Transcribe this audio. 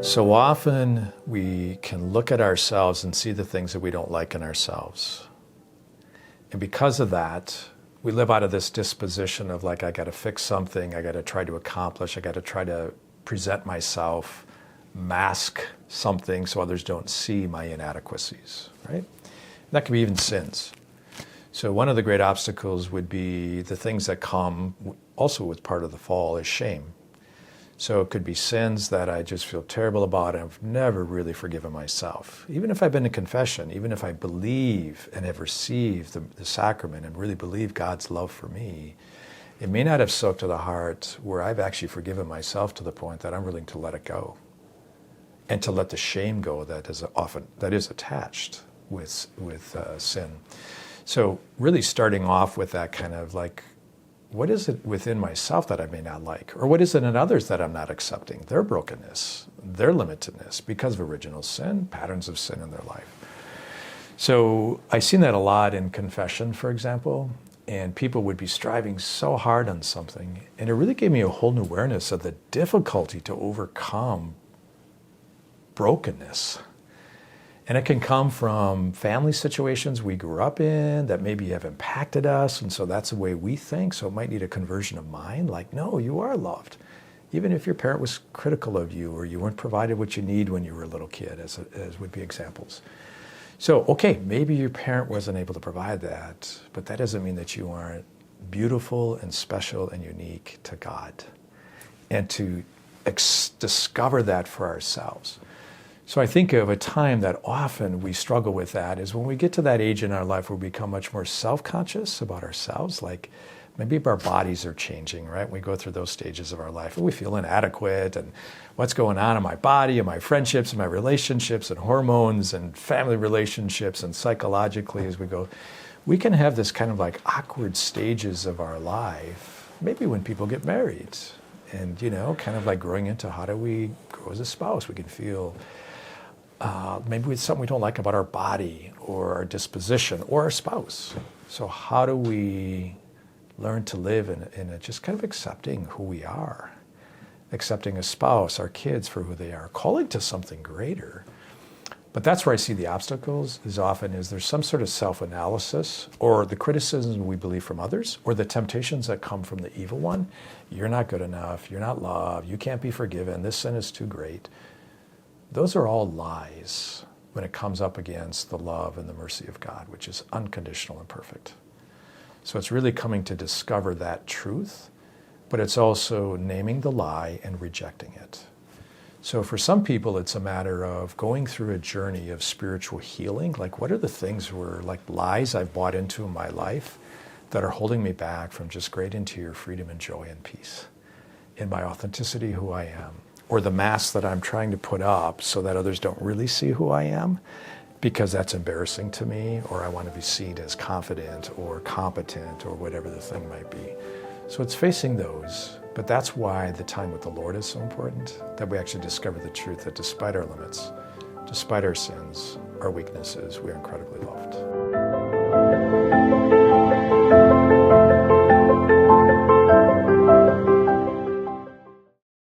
So often we can look at ourselves and see the things that we don't like in ourselves. And because of that, we live out of this disposition of like, I got to fix something, I got to try to accomplish, I got to try to present myself, mask something so others don't see my inadequacies, right? And that can be even sins. So one of the great obstacles would be the things that come also with part of the fall is shame. So it could be sins that I just feel terrible about and I've never really forgiven myself. Even if I've been to confession, even if I believe and have received the sacrament and really believe God's love for me, it may not have soaked to the heart where I've actually forgiven myself to the point that I'm willing to let it go and to let the shame go that is attached with sin. So really starting off with that kind of like, what is it within myself that I may not like? Or what is it in others that I'm not accepting? Their brokenness, their limitedness because of original sin, patterns of sin in their life. So I've seen that a lot in confession, for example, and people would be striving so hard on something. And it really gave me a whole new awareness of the difficulty to overcome brokenness. And it can come from family situations we grew up in that maybe have impacted us, and so that's the way we think. So it might need a conversion of mind, like, no, you are loved. Even if your parent was critical of you or you weren't provided what you need when you were a little kid, as would be examples. So, okay, maybe your parent wasn't able to provide that, but that doesn't mean that you aren't beautiful and special and unique to God. And to discover that for ourselves. So I think of a time that often we struggle with that is when we get to that age in our life where we become much more self-conscious about ourselves, like maybe our bodies are changing, right? We go through those stages of our life and we feel inadequate and what's going on in my body and my friendships and my relationships and hormones and family relationships and psychologically as we go, we can have this kind of like awkward stages of our life, maybe when people get married and, kind of like growing into how do we grow as a spouse? We can feel maybe it's something we don't like about our body or our disposition or our spouse. So how do we learn to live in a just kind of accepting who we are, accepting a spouse, our kids for who they are, calling to something greater. But that's where I see the obstacles as often is there's some sort of self-analysis or the criticisms we believe from others or the temptations that come from the evil one. You're not good enough, you're not loved, you can't be forgiven, this sin is too great. Those are all lies when it comes up against the love and the mercy of God, which is unconditional and perfect. So it's really coming to discover that truth, but it's also naming the lie and rejecting it. So for some people, it's a matter of going through a journey of spiritual healing. Like what are the things where like lies I've bought into in my life that are holding me back from just great interior freedom and joy and peace in my authenticity, who I am, or the mask that I'm trying to put up so that others don't really see who I am because that's embarrassing to me, or I want to be seen as confident or competent or whatever the thing might be. So it's facing those, but that's why the time with the Lord is so important, that we actually discover the truth that despite our limits, despite our sins, our weaknesses, we are incredibly loved.